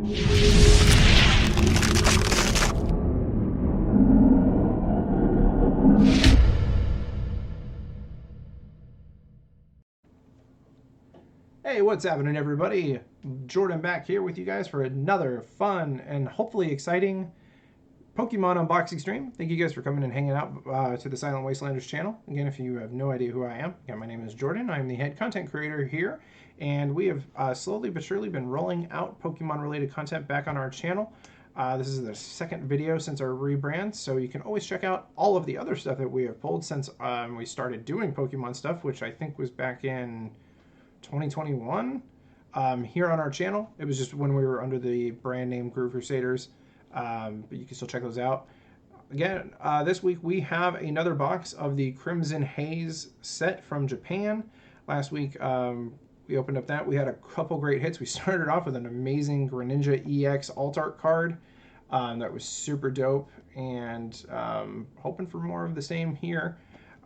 Hey, what's happening, everybody? Jordan back here with you guys for another fun and hopefully exciting Pokemon unboxing stream. Thank you guys for coming and hanging out to the Silent Wastelanders channel. Again, if you have no idea who I am, again, my name is Jordan. I'm the head content creator here, and we have slowly but surely been rolling out Pokemon-related content back on our channel. This is the second video since our rebrand, so you can always check out all of the other stuff that we have pulled since we started doing Pokemon stuff, which I think was back in 2021 here on our channel. It was just when we were under the brand name Groove Crusaders, but you can still check those out. Again, this week we have another box of the Crimson Haze set from Japan. Last week we opened up that. We had a couple great hits. We started off with an amazing Greninja EX Alt Art card that was super dope, and hoping for more of the same here.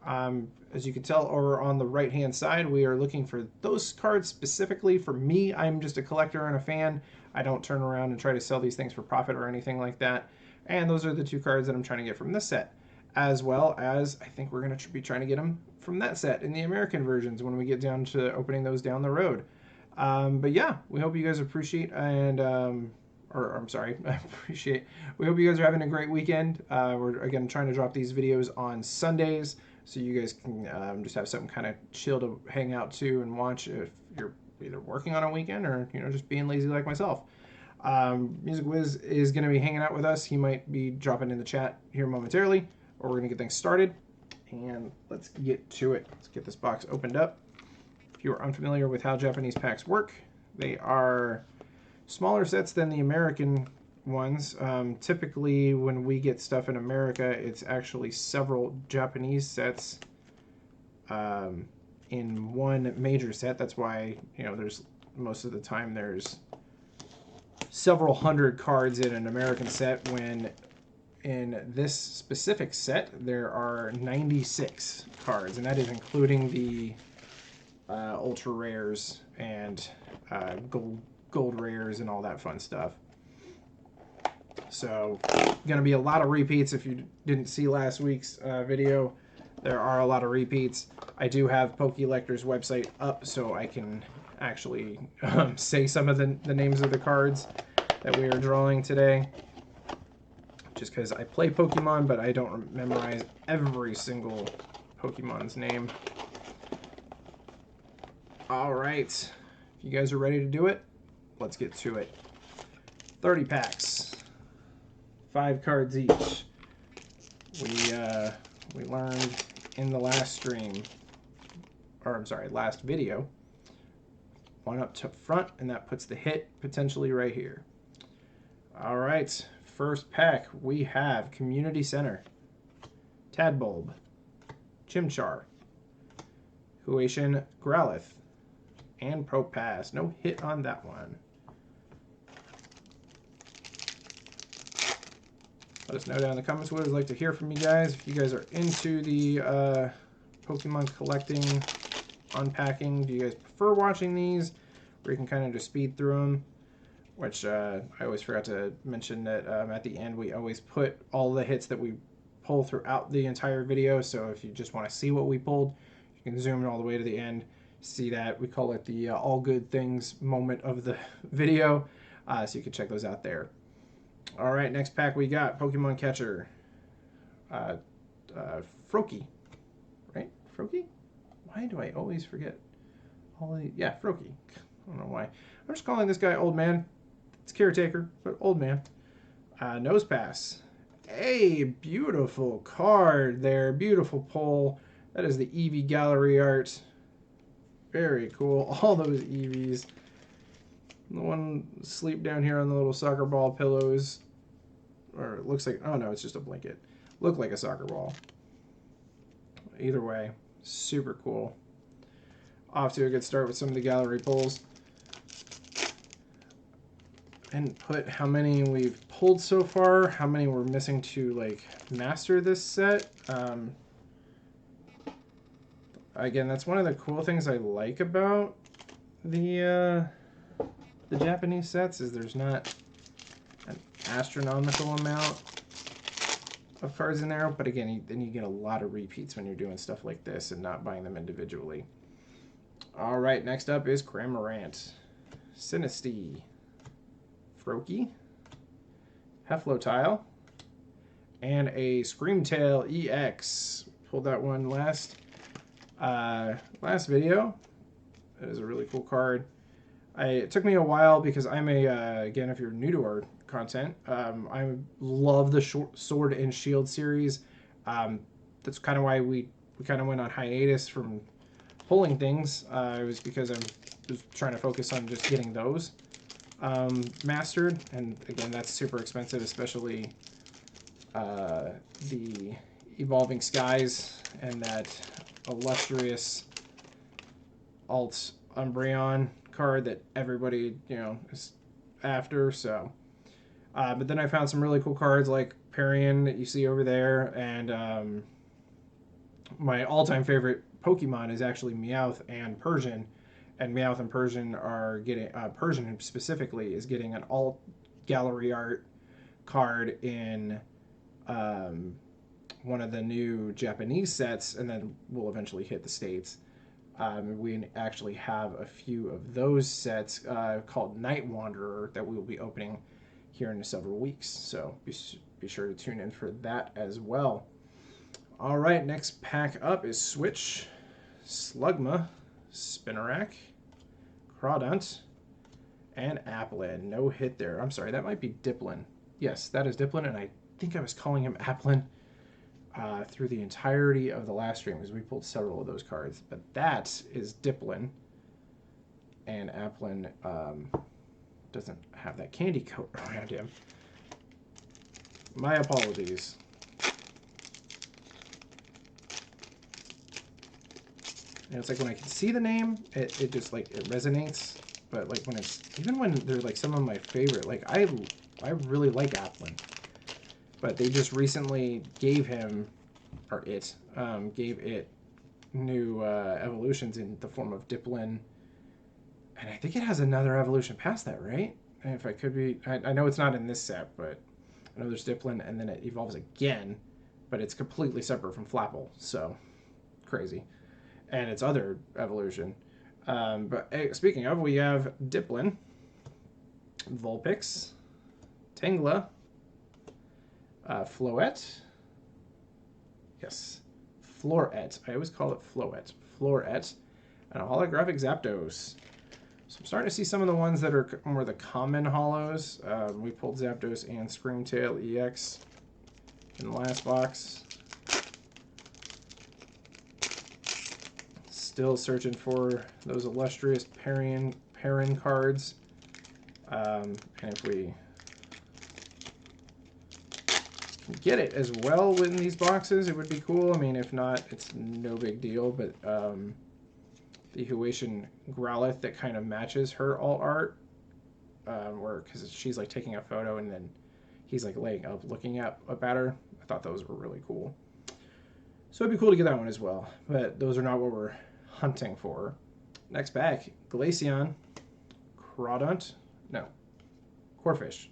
As you can tell over on the right hand side, we are looking for those cards specifically. For me, I'm just a collector and a fan. I don't turn around and try to sell these things for profit or anything like that. And those are the two cards that I'm trying to get from this set, as well as I think we're going to be trying to get them from that set in the American versions when we get down to opening those down the road. But yeah, we hope you guys appreciate and appreciate. We hope you guys are having a great weekend. We're again trying to drop these videos on Sundays, so you guys can just have something kind of chill to hang out to and watch if you're either working on a weekend or just being lazy like myself. Music Wiz is going to be hanging out with us. He might be dropping in the chat here momentarily, or we're going to get things started. And let's get to it. Let's get this box opened up. If you are unfamiliar with how Japanese packs work, they are smaller sets than the American ones. Typically when we get stuff in America, it's actually several Japanese sets in one major set. That's why there's most of the time there's several hundred cards in an American set, when in this specific set there are 96 cards, and that is including the ultra rares and gold rares and all that fun stuff. So gonna be a lot of repeats. If you didn't see last week's video, there are a lot of repeats. I do have Pokelector's website up, so I can actually say some of the names of the cards that we are drawing today, just because I play Pokemon but I don't memorize every single Pokemon's name. All right, if you guys are ready to do it, let's get to it. 30 packs, 5 cards each. We learned in the last stream, or I'm sorry, last video, one up to front, and that puts the hit potentially right here. All right, first pack we have Community Center, Tadbulb, Chimchar, Huation Growlithe, and Propass. No hit on that one. Let us know down in the comments what I'd like to hear from you guys. If you guys are into the Pokemon collecting, unpacking, do you guys prefer watching these, where you can kind of just speed through them? Which I always forgot to mention that at the end we always put all the hits that we pull throughout the entire video. So if you just want to see what we pulled, you can zoom in all the way to the end, see that. We call it the all good things moment of the video, so you can check those out there. All right, next pack we got Pokemon Catcher, Froakie, right? Froakie? Why do I always forget all the... Yeah, Froakie. I don't know why. I'm just calling this guy Old Man. It's Caretaker, but Old Man. Nosepass. Hey, beautiful card there. Beautiful pull. That is the Eevee gallery art. Very cool. All those Eevees. The one sleep down here on the little soccer ball pillows. Or it looks like... Oh, no, it's just a blanket. Looked like a soccer ball. Either way, super cool. Off to a good start with some of the gallery pulls. And put how many we've pulled so far, how many we're missing to like master this set. Again, that's one of the cool things I like about the Japanese sets, is there's not an astronomical amount of cards in there, but again, then you get a lot of repeats when you're doing stuff like this and not buying them individually. All right, next up is Cramorant, Sinistea, Froakie, Heflotile, and a Screamtail EX. Pulled that one last video. That is a really cool card. It took me a while because I'm again, if you're new to our content, I love the Sword and Shield series. That's kind of why we kind of went on hiatus from pulling things. It was because I was trying to focus on just getting those mastered, and again, that's super expensive, especially the Evolving Skies and that illustrious alt Umbreon card that everybody, is after. So but then I found some really cool cards like Parian that you see over there, and my all-time favorite Pokemon is actually Meowth and Persian, and Meowth and Persian are getting Persian specifically is getting an alt gallery art card in one of the new Japanese sets, and then we'll eventually hit the States. We actually have a few of those sets called Night Wanderer that we will be opening here in several weeks. So be sure to tune in for that as well. All right, next pack up is Switch, Slugma, Spinarak, Crawdaunt, and Applin. No hit there. I'm sorry, that might be Dipplin. Yes, that is Dipplin, and I think I was calling him Applin through the entirety of the last stream because we pulled several of those cards. But that is Dipplin, and Applin doesn't have that candy coat around him. My apologies. And it's like when I can see the name, it just like it resonates. But like when it's even when they're like some of my favorite, like I really like Applin, but they just recently gave him gave it new evolutions in the form of Dipplin, and I think it has another evolution past that, right? And if I could be, I know it's not in this set, but I know there's Dipplin, and then it evolves again, but it's completely separate from Flapple, so crazy. And its other evolution. But hey, speaking of, we have Dipplin, Vulpix, Tangela, Floette. Yes, Floret. I always call it Floette. Floret, and a holographic Zapdos. So I'm starting to see some of the ones that are more the common holos. We pulled Zapdos and Screamtail EX in the last box. Still searching for those illustrious Parian cards. And if we can get it as well within these boxes, it would be cool. I mean, if not, it's no big deal. But the Huatian Growlithe that kind of matches her alt art, because she's like taking a photo and then he's like laying up looking up at her. I thought those were really cool. So it'd be cool to get that one as well. But those are not what we're hunting for. Next pack, Glaceon, Crawdaunt, no, Corphish,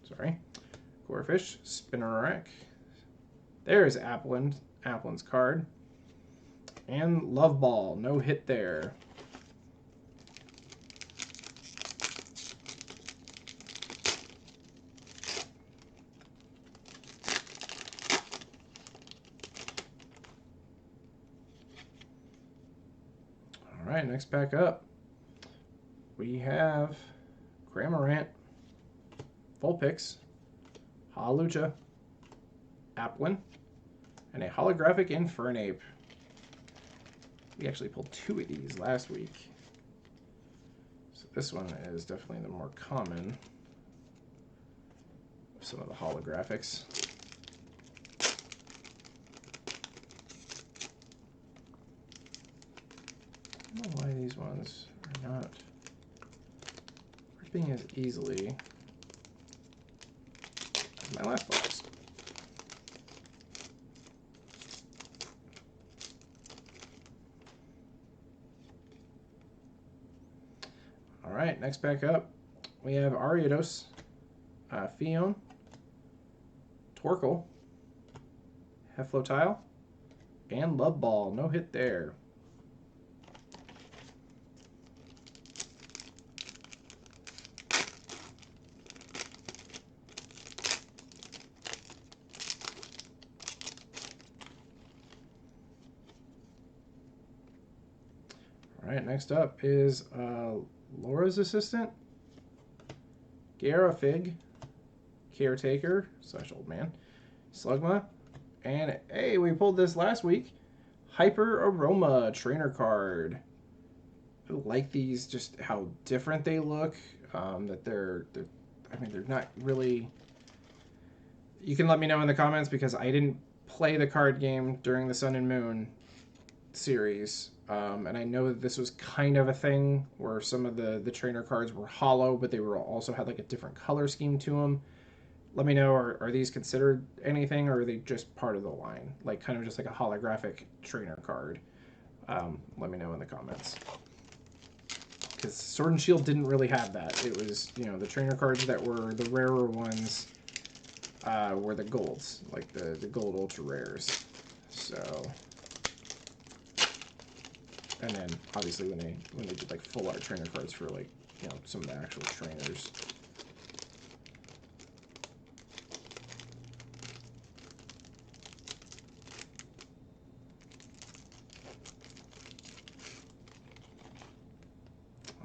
sorry, Corphish, Spinarak, there's Applin's card, and Love Ball, no hit there. All right, next pack up, we have Cramorant, Vulpix, Hawlucha, Applin, and a holographic Infernape. We actually pulled two of these last week. So this one is definitely the more common of some of the holographics. I don't know why these ones are not ripping as easily as my last box. All right, next pack up, we have Ariados, Fion, Torkoal, Heflotile, and Love Ball. No hit there. All right, next up is Laura's assistant, Garafig, Caretaker / Old Man, Slugma, and hey, we pulled this last week, Hyper Aroma trainer card. I like these, just how different they look. That they're I mean, they're not really. You can let me know in the comments because I didn't play the card game during the Sun and Moon series. And I know that this was kind of a thing where some of the trainer cards were hollow, but they were also had like a different color scheme to them. Let me know, are these considered anything, or are they just part of the line? Like kind of just like a holographic trainer card. Let me know in the comments. Because Sword and Shield didn't really have that. It was, you know, the trainer cards that were the rarer ones were the golds, like the gold ultra rares. So... And then, obviously, when they did like full art trainer cards for like, you know, some of the actual trainers.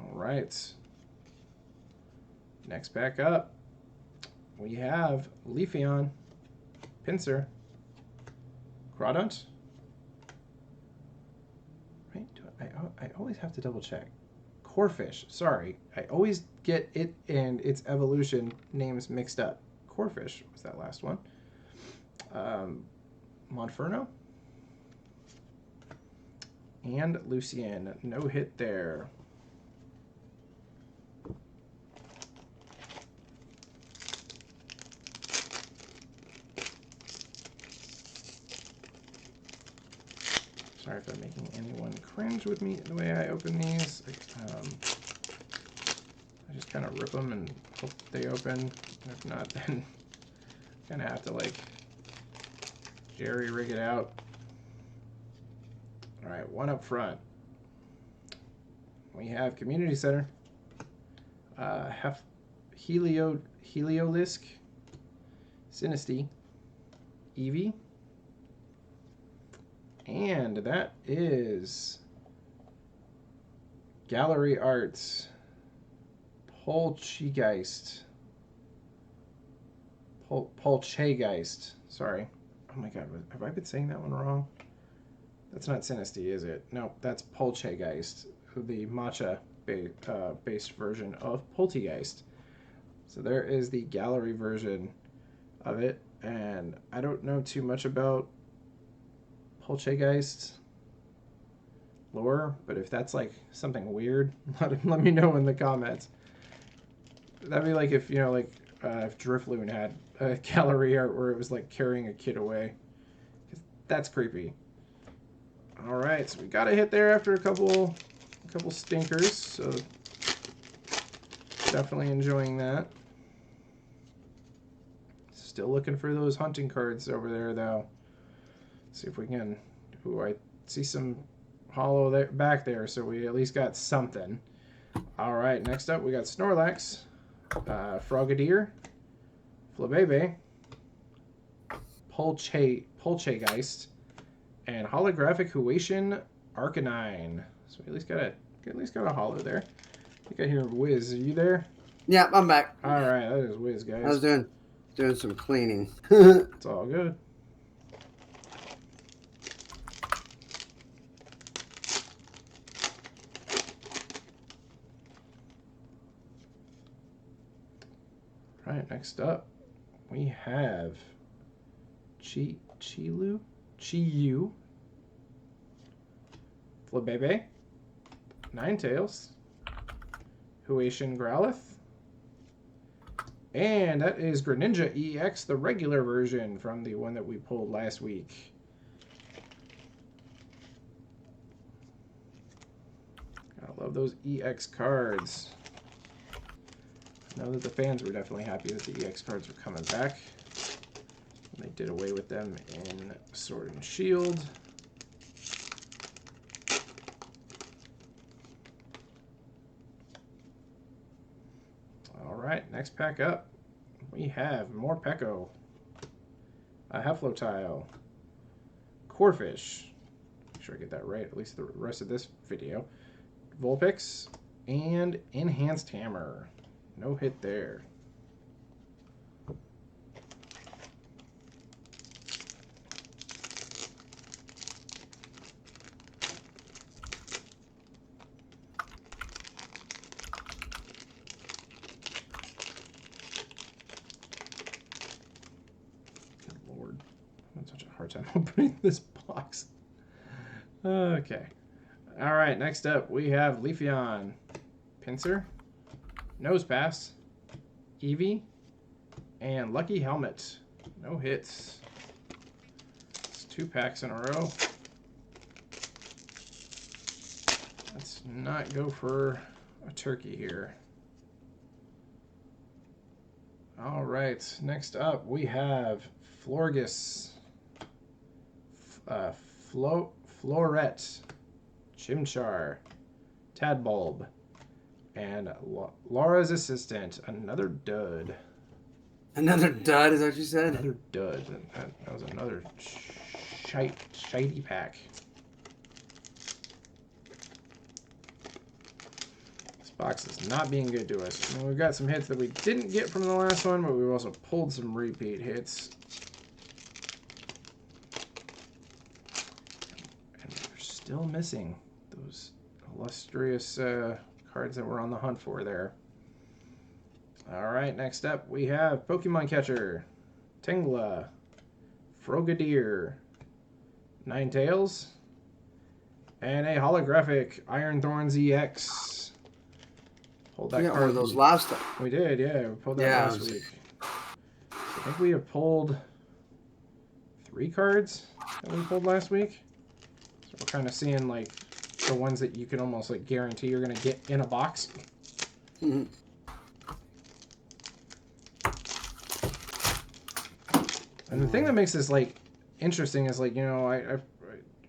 All right. Next back up, we have Leafeon, Pinsir, Crawdont. I always have to double check. Corphish, sorry. I always get it and its evolution names mixed up. Corphish was that last one. Monferno. And Lucien. No hit there. Sorry if I'm making anyone cringe with me the way I open these. I just kind of rip them and hope they open. If not, then kind of have to like jerry rig it out. All right, one up front. We have Community Center. Heliolisk, Sinistea, Eevee. And that is Gallery Arts, Poltergeist. Poltergeist. Sorry. Oh my god, have I been saying that one wrong? That's not Sinistea, is it? No, that's Poltergeist, the matcha based version of Poltergeist. So there is the gallery version of it, and I don't know too much about Poltergeist lore, but if that's like something weird, let me know in the comments. That'd be like if, you know, like if Drifloon had a gallery art where it was like carrying a kid away. That's creepy. All right, so we got a hit there after a couple stinkers, so definitely enjoying that. Still looking for those hunting cards over there, though. See if we can. Ooh, I see some hollow there, back there, so we at least got something. All right, next up we got Snorlax, Frogadier, Flabebe, Poltergeist, and holographic Huation Arcanine. So we at least got a hollow there. I think I hear Wiz. Are you there? Yeah, I'm back. All right, that is Wiz, guys. I was doing some cleaning. It's all good. All right, next up we have Chiyu, Flabebe, Ninetales, Huation Growlithe, and that is Greninja EX, the regular version from the one that we pulled last week. I love those EX cards. know that the fans were definitely happy that the EX cards were coming back. They did away with them in Sword and Shield. Alright, next pack up. We have more Peko. A Heflotile. Corfish. Make sure I get that right, at least the rest of this video. Vulpix. And Enhanced Hammer. No hit there. Good Lord. I'm having such a hard time opening this box. Okay. Alright, next up we have Leafeon. Pinsir. Nosepass. Eevee. And Lucky Helmet. No hits. It's 2 packs in a row. Let's not go for a turkey here. Alright, next up we have Florges. Floret. Chimchar. Tadbulb. And Laura's Assistant. Another dud. Another dud, is that what you said? Another dud. That was another shitey pack. This box is not being good to us. And we've got some hits that we didn't get from the last one, but we've also pulled some repeat hits. And we're still missing those illustrious cards that we're on the hunt for there. Alright, next up we have Pokemon Catcher, Tangela, Frogadier, Ninetales, and a holographic Ironthorns EX. Pulled that card. One of those last time. We did, yeah. We pulled that last week. I think we have pulled 3 cards that we pulled last week. So we're kind of seeing like the ones that you can almost like guarantee you're going to get in a box. Mm-hmm. And the thing that makes this like interesting is like, you know, I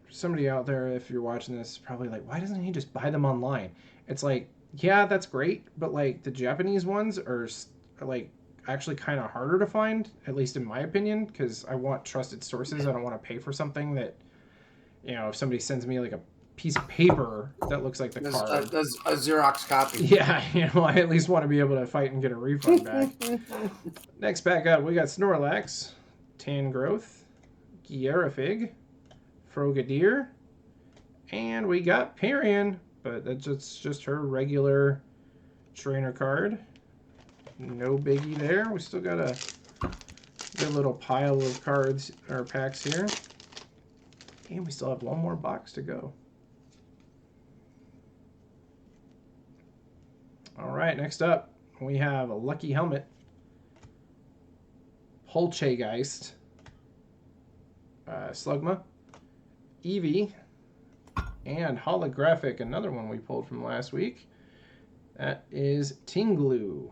somebody out there, if you're watching this, is probably like, why doesn't he just buy them online? It's like, yeah, that's great, but like the Japanese ones are like actually kind of harder to find, at least in my opinion, because I want trusted sources. I don't want to pay for something that, you know, if somebody sends me like a piece of paper that looks like the card. That's a Xerox copy. Yeah, you know, I at least want to be able to fight and get a refund back. Next pack up, we got Snorlax, Tangrowth, Gyarafig, Frogadier, and we got Parian, but that's just her regular trainer card. No biggie there. We still got a good little pile of cards or packs here. And we still have one more box to go. Alright, next up, we have a Lucky Helmet, Poltergeist, Slugma, Eevee, and holographic, another one we pulled from last week. That is Tinglu.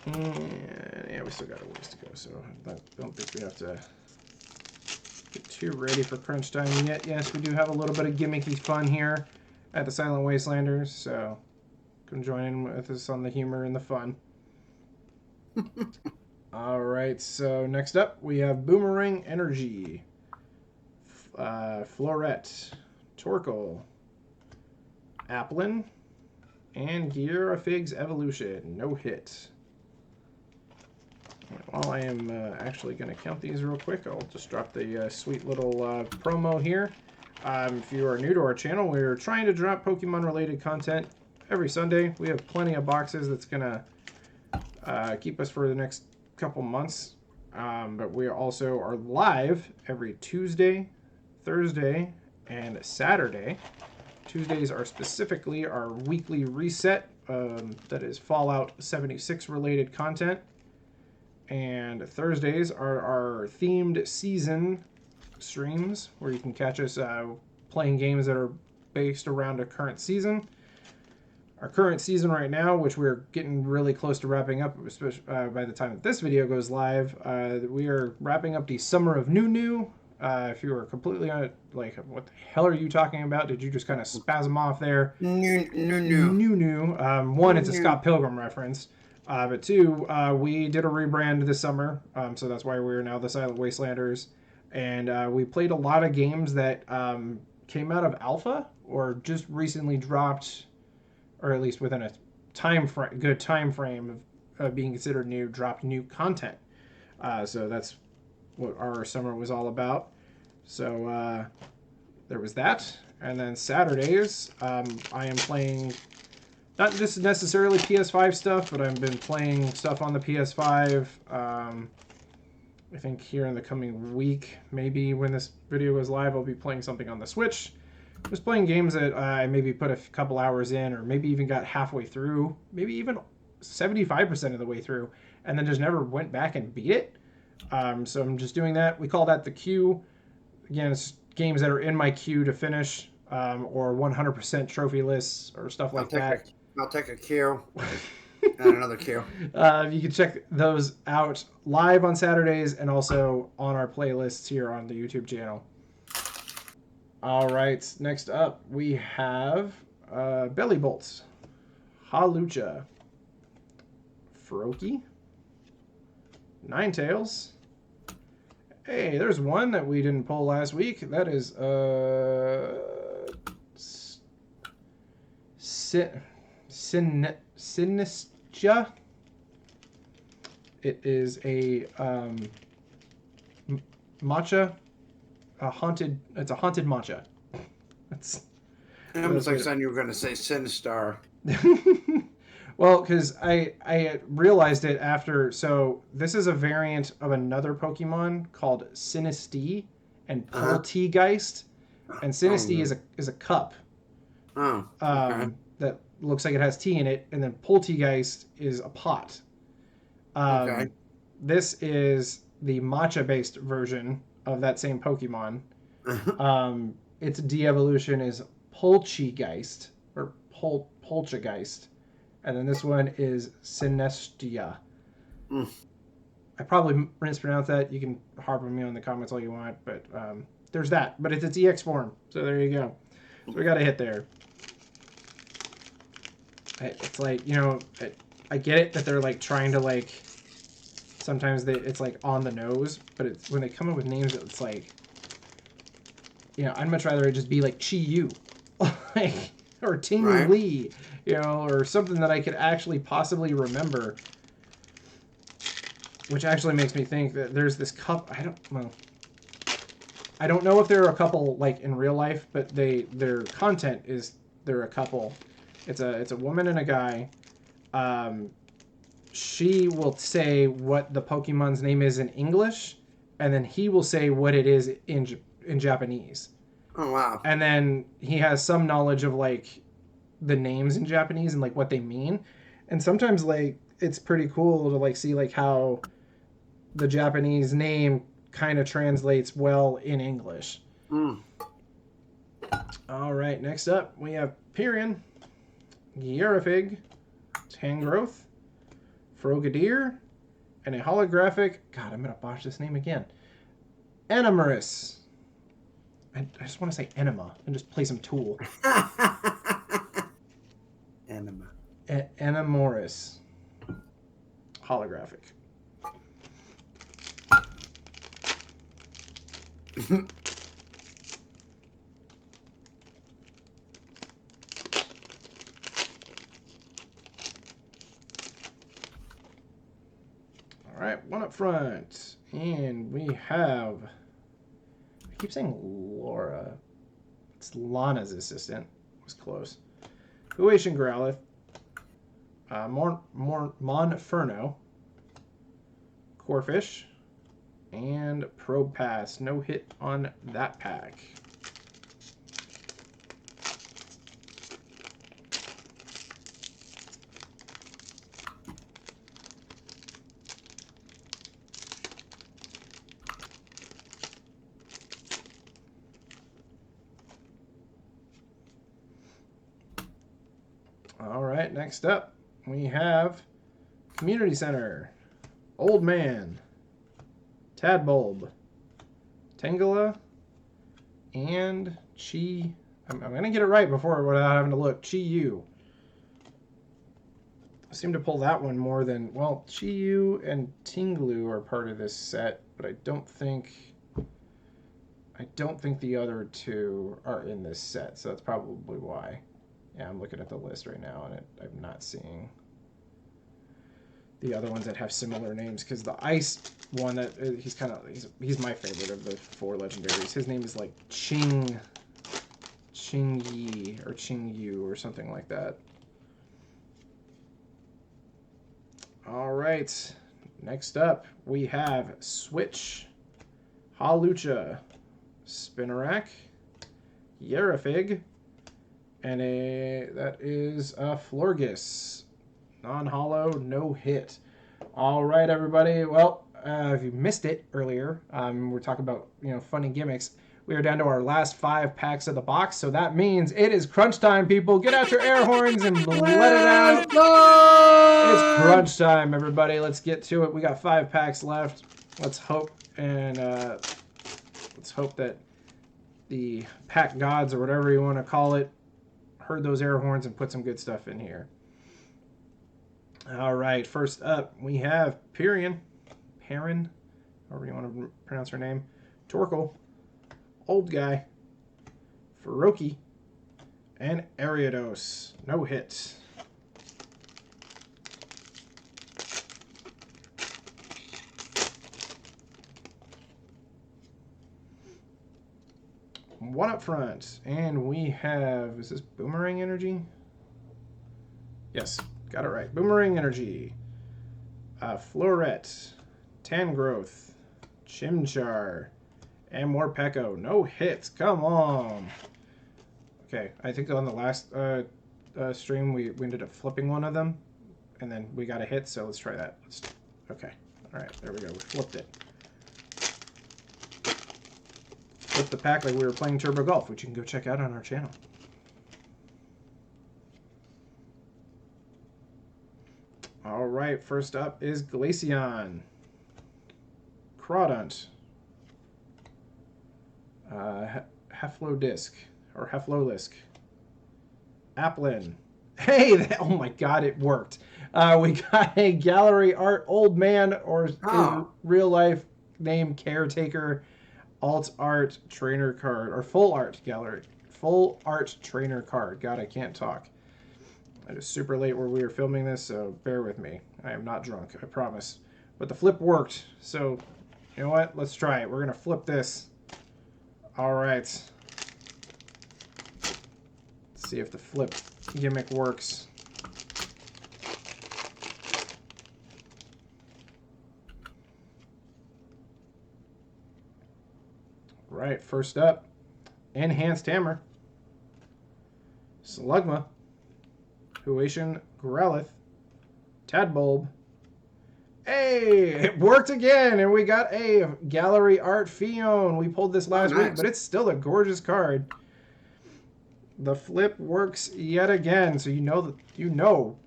And yeah, we still got a ways to go, so I don't think we have to get too ready for crunch time yet. Yes, we do have a little bit of gimmicky fun here at the Silent Wastelanders, so come join in with us on the humor and the fun. Alright, so next up we have Boomerang Energy, Floret, Torkoal, Applin, and Gyarafig's Evolution. No hit. While I am actually going to count these real quick, I'll just drop the sweet little promo here. If you are new to our channel, we're trying to drop Pokemon-related content every Sunday. We have plenty of boxes that's going to keep us for the next couple months. But we also are live every Tuesday, Thursday, and Saturday. Tuesdays are specifically our weekly reset. That is Fallout 76 related content. And Thursdays are our themed season streams where you can catch us playing games that are based around a current season. Our current season right now, which we're getting really close to wrapping up, especially by the time that this video goes live, we are wrapping up the Summer of New. If you were completely like, what the hell are you talking about? Did you just kind of spasm off there? New. One, it's a Scott Pilgrim reference. But two, we did a rebrand this summer, so that's why we're now the Silent Wastelanders. And we played a lot of games that came out of alpha or just recently dropped, or at least within a good time frame of being considered new, dropped new content. So that's what our summer was all about. So there was that. And then Saturdays, I am playing not just necessarily PS5 stuff, but I've been playing stuff on the PS5. I think here in the coming week, maybe when this video goes live, I'll be playing something on the Switch. Just playing games that I maybe put a couple hours in, or maybe even got halfway through, maybe even 75% of the way through, and then just never went back and beat it. So I'm just doing that. We call that the queue. Again, it's games that are in my queue to finish, or 100% trophy lists or stuff like that. I'll take a queue and another queue. You can check those out live on Saturdays and also on our playlists here on the YouTube channel. All right, next up we have Belly Bolts, Halucha, Froakie, Ninetales. Hey, there's one that we didn't pull last week. That is Sinistia. It is a matcha. It's a haunted matcha. That's. It almost like something you were going to say Sinistar. Well, because I realized it after. So this is a variant of another Pokemon called Sinistea and Polteageist, and Sinistea is a cup. Oh. Okay. That looks like it has tea in it, and then Polteageist is a pot. Okay. This is the matcha-based version of that same Pokemon. Its de-evolution is Polteageist, or Polteageist. And then this one is Sinestia. I probably mispronounced that. You can harp on me on the comments all you want, but there's that. But it's its EX form, so there you go. So we got a hit there. It's like, you know, I get it that they're like trying to like, sometimes it's like on the nose, but it's when they come up with names, it's like, you know, I'd much rather it just be like Chi-Yu, like, or Ting Li, you know, or something that I could actually possibly remember. Which actually makes me think that there's this couple. I don't know if there are a couple like in real life, but their content is they're a couple. It's a woman and a guy. She will say what the Pokemon's name is in English, and then he will say what it is in Japanese. Oh wow! And then he has some knowledge of like the names in Japanese and like what they mean, and sometimes like it's pretty cool to like see like how the Japanese name kind of translates well in English. All right, next up we have Pyrian, Gyarafig, Tangrowth, Frogadier, and a holographic. God, I'm gonna botch this name again. Animorous. I just want to say Enema and just play some Tool. Enema. Animorous. Holographic. All right, one up front. And we have... I keep saying Laura. It's Lana's assistant. It was close. Huation Growlithe. Monferno. Corphish. And Probe Pass. No hit on that pack. right, next up, we have Community Center, Old Man, Tadbulb, Tangela, and Chi. I'm going to get it right without having to look. Chi-Yu. I seem to pull that one more than, well, Chi-Yu and Tinglu are part of this set, but I don't think the other two are in this set, so that's probably why. Yeah, I'm looking at the list right now, and I'm not seeing the other ones that have similar names, because the ice one, he's my favorite of the 4 legendaries. His name is like Qingyi or Qingyu or something like that. All right, next up we have Switch, Hawlucha, Spinarak, Yerafig, and that is a Florges. Non-hollow, no hit. All right, everybody. Well, if you missed it earlier, we're talking about funny gimmicks. We are down to our last 5 packs of the box, so that means it is crunch time, people. Get out your air horns and let it out. It's crunch time, everybody. Let's get to it. We got 5 packs left. Let's hope that the pack gods, or whatever you want to call it, heard those air horns and put some good stuff in here. All right, first up, we have Perrin, however you want to pronounce her name, Torkoal, Old Guy, Faroki, and Ariados. No hit. One up front, and we have, is this Boomerang Energy? Yes, got it right. Boomerang Energy, Floret, Tangrowth, Chimchar, and Morpeko. No hits, come on. Okay, I think on the last stream we ended up flipping one of them, and then we got a hit, so let's try that. Okay, all right, there we go, we flipped it. Flip the pack like we were playing Turbo Golf, which you can go check out on our channel. All right, first up is Glaceon, Crawdont, Heflodisk, or Heflolisk, Applin. Hey, oh my God, it worked. We got a Gallery Art Old Man, or real life name Caretaker, Alt Art Trainer card, or Full Art Gallery, Full Art Trainer card. God, I can't talk. It is super late where we are filming this, so bear with me. I am not drunk, I promise. But the flip worked, so you know what? Let's try it. We're gonna flip this. All right. Let's see if the flip gimmick works. Right, first up, Enhanced Hammer, Slugma, Huation Growlithe, Tadbulb. Hey, it worked again, and we got a Gallery Art Fion. We pulled this last week, but it's still a gorgeous card. The flip works yet again, so you know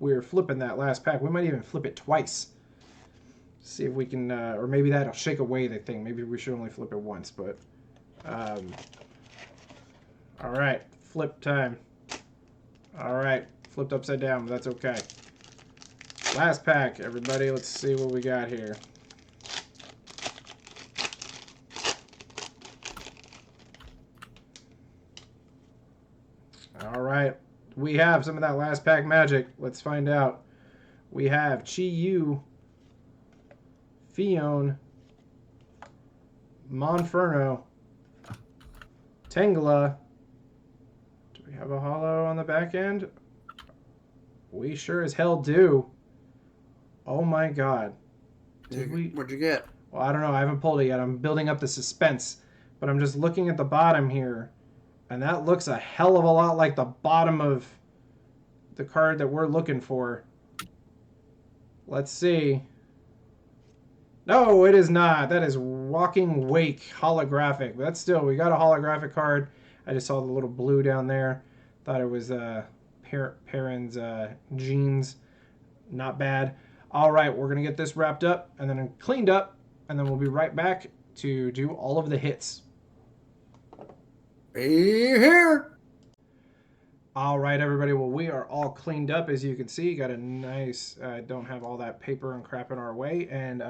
we're flipping that last pack. We might even flip it twice. See if we can, or maybe that'll shake away the thing. Maybe we should only flip it once, but. All right, flip time. All right, flipped upside down, but that's okay. Last pack, everybody. Let's see what we got here. All right, we have some of that last pack magic. Let's find out. We have Chi-Yu, Fion, Monferno, Tangela. Do we have a holo on the back end? We sure as hell do. Oh my God. What'd you get? Well, I don't know. I haven't pulled it yet. I'm building up the suspense. But I'm just looking at the bottom here. And that looks a hell of a lot like the bottom of the card that we're looking for. Let's see. No, it is not. That is Walking Wake holographic. But that's still, we got a holographic card. I just saw the little blue down there. Thought it was parents' genes. Not bad. All right, we're going to get this wrapped up and then cleaned up, and then we'll be right back to do all of the hits. Be here. All right, everybody. Well, we are all cleaned up, as you can see. Got a nice, don't have all that paper and crap in our way. And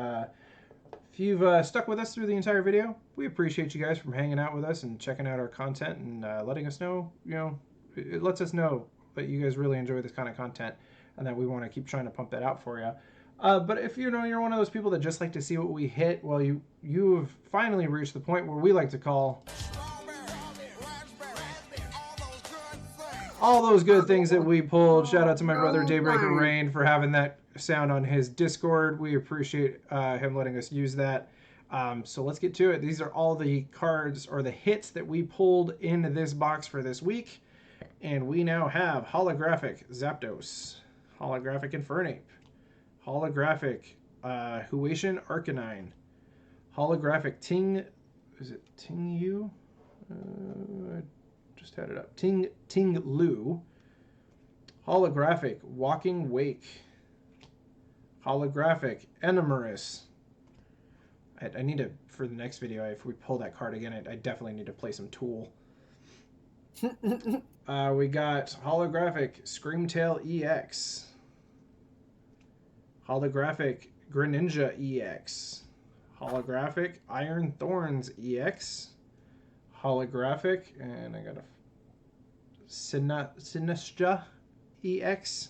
if you've stuck with us through the entire video, we appreciate you guys from hanging out with us and checking out our content and letting us know, it lets us know that you guys really enjoy this kind of content and that we want to keep trying to pump that out for you. But if you're one of those people that just like to see what we hit, well, you've finally reached the point where we like to call all those good things that we pulled. Shout out to my brother Daybreaker Rain for having that sound on his Discord. We appreciate him letting us use that. So let's get to it. These are all the cards or the hits that we pulled into this box for this week. And we now have holographic Zapdos, holographic Infernape, holographic Huation Arcanine, holographic Ting Yu? Just had it up. Ting Lu, holographic Walking Wake, holographic Enamorous. I need to, for the next video, if we pull that card again, I definitely need to play some Tool. We got holographic Screamtail EX, holographic Greninja EX, holographic Iron Thorns EX, holographic, and I got a Sinistra EX.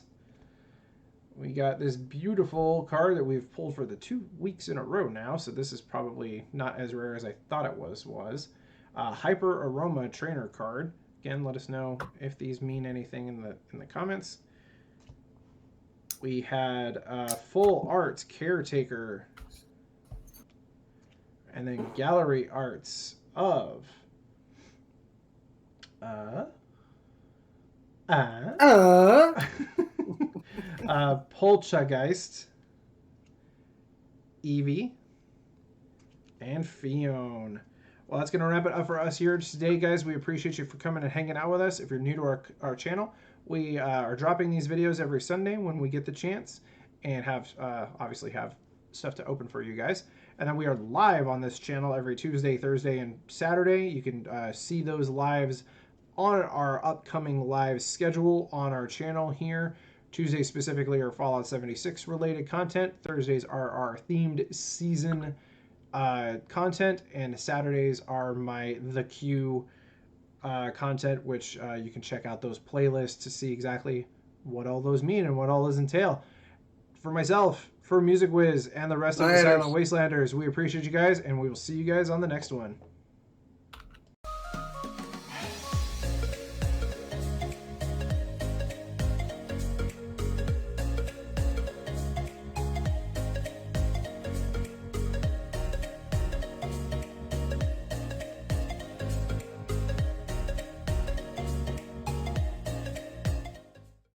We got this beautiful card that we've pulled for the 2 weeks in a row now, so this is probably not as rare as I thought it was. Hyper Aroma Trainer card. Again, let us know if these mean anything in the comments. We had Full Arts Caretaker, and then Gallery Arts of Poltergeist, Eevee, and Fion. Well, that's going to wrap it up for us here today, guys. We appreciate you for coming and hanging out with us. If you're new to our channel, we are dropping these videos every Sunday when we get the chance and obviously have stuff to open for you guys. And then we are live on this channel every Tuesday, Thursday, and Saturday. You can see those lives on our upcoming live schedule on our channel here. Tuesdays specifically are Fallout 76 related content. Thursdays are our themed season content, and Saturdays are my The Queue content, which you can check out those playlists to see exactly what all those mean and what all those entail. For myself, for Music Wiz, and the rest of the Silent Wastelanders, we appreciate you guys, and we will see you guys on the next one.